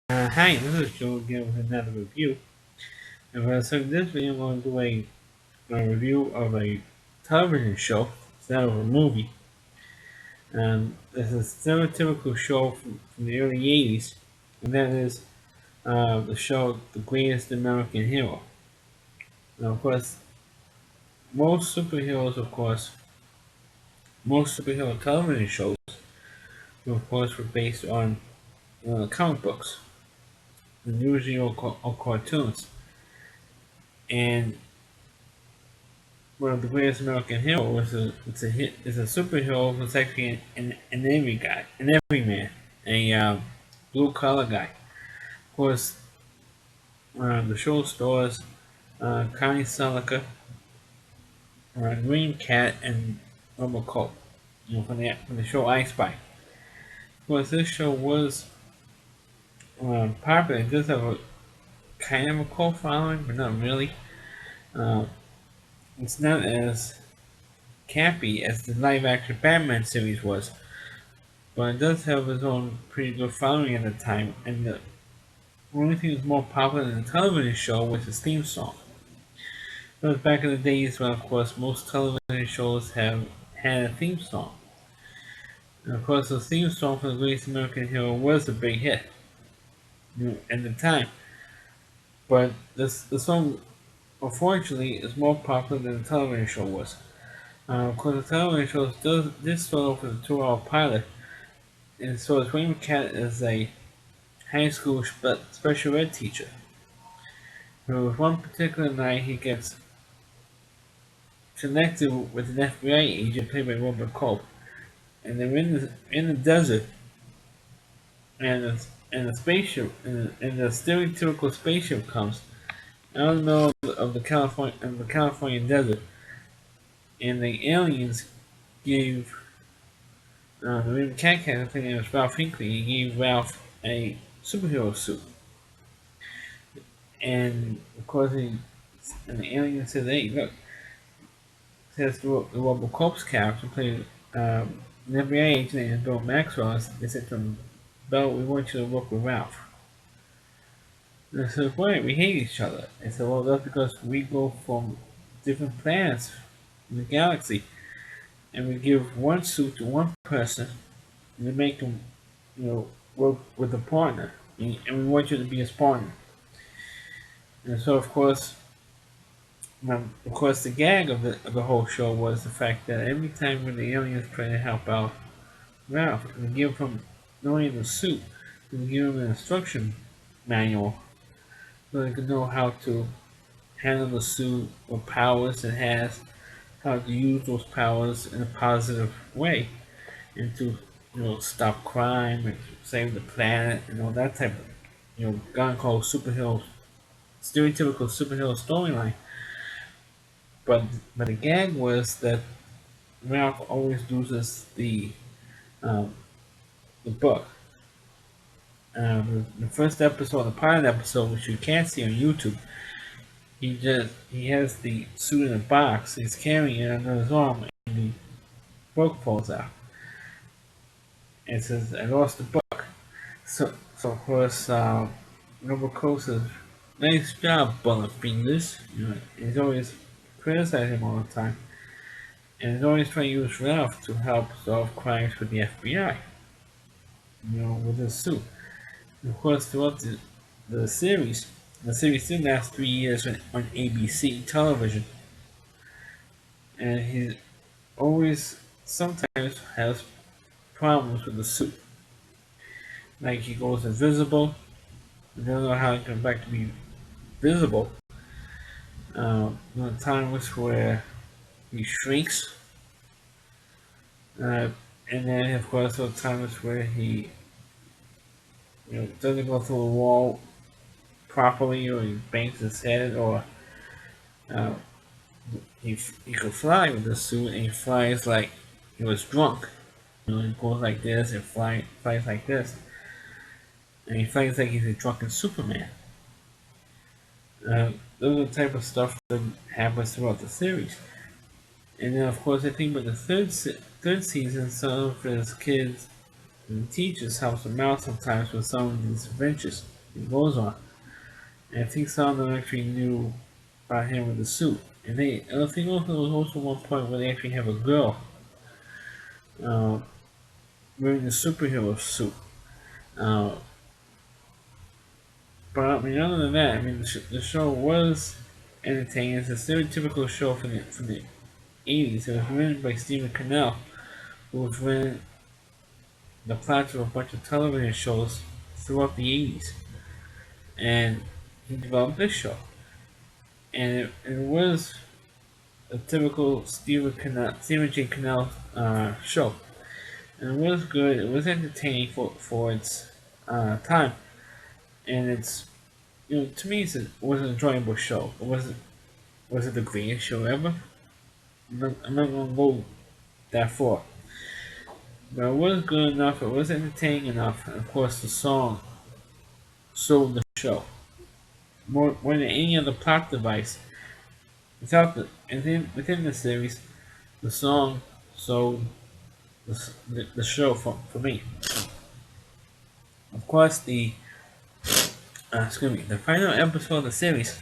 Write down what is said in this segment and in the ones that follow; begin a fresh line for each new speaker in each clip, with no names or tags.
Hi, this is Joe again with another review. So in this video, I'm going to do a review of a television show instead of a movie. It's a stereotypical show from the early 80s, and that is the show The Greatest American Hero. Now, of course, most superheroes, of course, most superhero television shows, of course, were based on comic books, and usually or cartoons. And one of the greatest American heroes is a superhero who's actually an every guy, an everyman, a blue collar guy. Of course, the show stars Connie Selica, Green Cat, and Robocop. From the show I Spy. Of course, this show was popular. It does have a kind of a cult following, but not really. Uh, it's not as campy as the live action Batman series was, but it does have its own pretty good following at the time, and the only thing that's more popular than the television show was its theme song. That was back in the days when, of course, most television shows have had a theme song. And of course, the theme song for The Greatest American Hero was a big hit at the time, but the song, unfortunately, is more popular than the television show was. Of course, the television show did start off with a 2-hour pilot, and so Raymond Cat is a high school special ed teacher. With one particular night, he gets connected with an FBI agent played by Robert Culp, and they're in the desert, and the spaceship and the stereotypical spaceship comes out of the middle of the California desert, and the aliens gave the main cat character, I think it was Ralph Hinckley, he gave Ralph a superhero suit, and of course and the alien said, "Hey, look." Says the Robert Culp's character played an FBI agent named Bill Maxwell. They said to him, "Bill, we want you to work with Ralph." And I said, "Why? We hate each other." They said, "Well, that's because we go from different planets in the galaxy, and we give one suit to one person, and we make them, work with a partner, and we want you to be his partner." And so, of course, the gag of the whole show was the fact that every time when the aliens try to help out Ralph, and give him not only the suit, but give him an instruction manual so they can know how to handle the suit, what powers it has, how to use those powers in a positive way, and to stop crime and save the planet and all that type of gun called superhero, stereotypical superhero storyline. But the gag was that Ralph always loses um, the book. The first episode, the pilot episode, which you can't see on YouTube, he has the suit in a box. He's carrying it under his arm, and the book falls out. And it says, "I lost the book." So of course, Robocop says, "Nice job, Butterfingers." He's always criticizing him all the time, and he's always trying to use Ralph to help solve crimes for the FBI. With his suit. Of course, throughout the series did last 3 years on ABC television, and he always sometimes has problems with the suit. Like he goes invisible, you don't know how he comes back to be visible. There are times where he shrinks, uh, and then of course there are times where he doesn't go through a wall properly, or he bangs his head, or uh, he could fly with the suit, and he flies like he was drunk. He goes like this and flies like this, and he flies like he's a drunken Superman. Those are the type of stuff that happens throughout the series. And then, of course, I think by the third season, some of his kids and teachers helps him out sometimes with some of these adventures. It goes on. And I think some of them actually knew about him with the suit. And I think also there was also one point where they actually have a girl uh, wearing the superhero suit. Uh, but I mean, other than that, I mean, the show was entertaining. It's a stereotypical show from the 80s. It was written by Stephen Cannell, who was written the plots of a bunch of television shows throughout the 80s. And he developed this show. And it was a typical Stephen J. Cannell show. And it was good. It was entertaining for its time. And it's, to me, it was an enjoyable show. Was it the greatest show ever? I'm not going to go that far. But it was good enough. It was entertaining enough. And of course, the song sold the show more than any other plot device. Within the series, the song sold the show for me. Of course, the final episode of the series,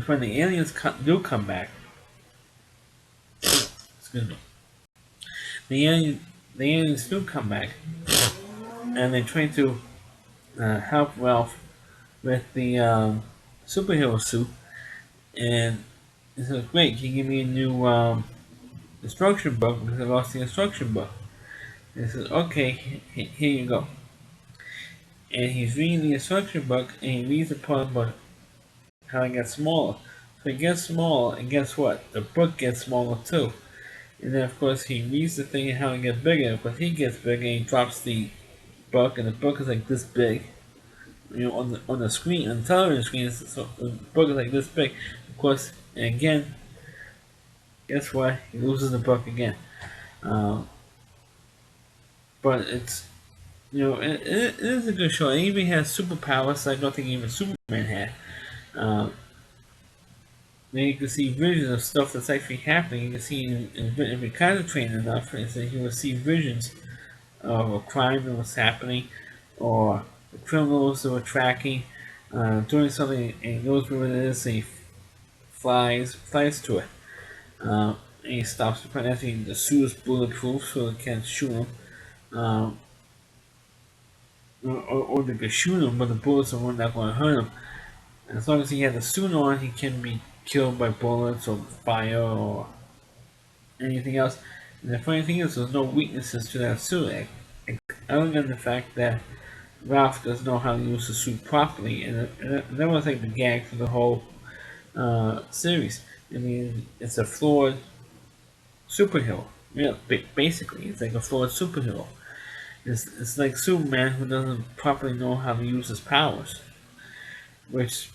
when the aliens do come back, excuse me, the alien, the aliens do come back, and they try to help Ralph with the superhero suit, and he says, "Great, can you give me a new instruction book because I lost the instruction book?" And he says, "Okay, here you go." And he's reading the instruction book, and he reads the part about how it gets smaller. So it gets smaller, and guess what? The book gets smaller too. And then, of course, he reads the thing and how it gets bigger. Of course, he gets bigger, and he drops the book, and the book is like this big. On the screen, on the television screen, so the book is like this big. Of course, and again, guess what? He loses the book again. Um, but it's it is a good show. It even has superpowers I don't think even Superman had. Um, then you can see visions of stuff that's actually happening. You can see if you're concentrating enough, and so you will see visions of a crime that was happening, or the criminals that were tracking, doing something, and he knows where it is, and he flies to it. And he stops the front. Actually, the suit is bulletproof, so it can't shoot him. Um, or they could shoot him, but the bullets are not going to hurt him. As long as he has a suit on, he can be killed by bullets or fire or anything else. And the funny thing is, there's no weaknesses to that suit, other than the fact that Ralph doesn't know how to use the suit properly, and that was like the gag for the whole series. I mean, it's a flawed superhero. Yeah, basically, it's like a flawed superhero. It's like Superman who doesn't properly know how to use his powers, which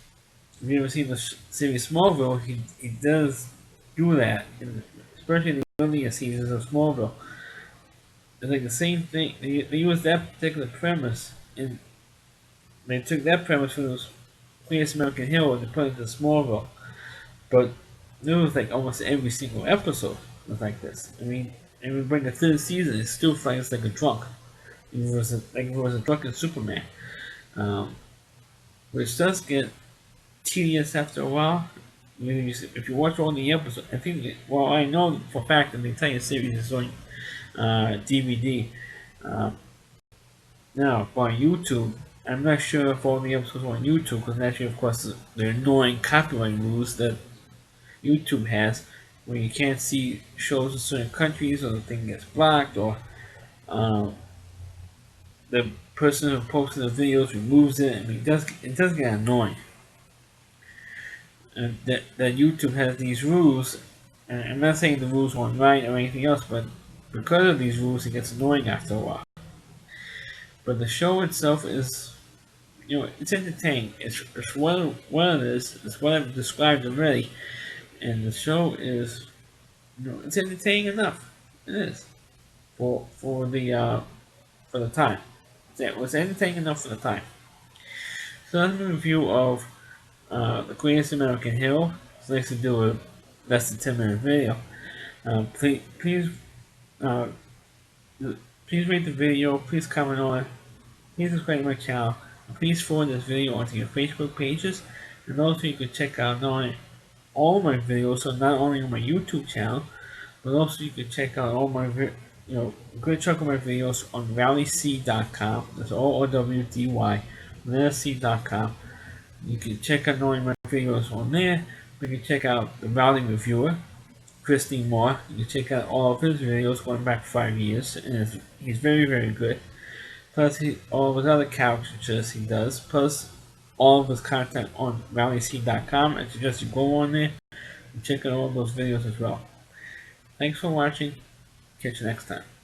if you ever seen the series Smallville, he does do that, especially in the earlier seasons of Smallville. It's like the same thing. They use that particular premise, and they took that premise from those Greatest American Hero and they put it into Smallville. But it was like almost every single episode was like this. I mean, and we bring the third season, it still fights like a drunk. It was a drunken Superman, um, which does get tedious after a while. I mean, if you watch all the episodes, I think, well, I know for a fact that the entire series is on DVD. Um, Now, for YouTube, I'm not sure if all the episodes are on YouTube, because naturally, of course, the annoying copyright rules that YouTube has, where you can't see shows in certain countries, or the thing gets blocked, or um, the person who posted the videos removes it. I mean, it does get annoying. And that YouTube has these rules, and I'm not saying the rules weren't right or anything else, but because of these rules, it gets annoying after a while. But the show itself is, it's entertaining. It's what it is. It's what I've described already, and the show is, it's entertaining enough. It is for the time. It was entertaining enough for the time. So that's a review of the Greatest American Hero. It's nice to do a less than 10-minute video. Please, uh, please rate the video. Please comment on it. Please subscribe to my channel. Please forward this video onto your Facebook pages, and also you can check out not only all my videos, so not only on my YouTube channel, but also you can check out all my a good chunk of my videos on valleyseed.com. That's OOWDY, valleyseed.com. You can check out not only my videos on there, but you can check out the Valley Reviewer, Christine Moore. You can check out all of his videos going back 5 years, and he's very, very good. Plus, all of his other caricatures he does, plus all of his content on valleyseed.com. I suggest you go on there and check out all those videos as well. Thanks for watching. Catch you next time.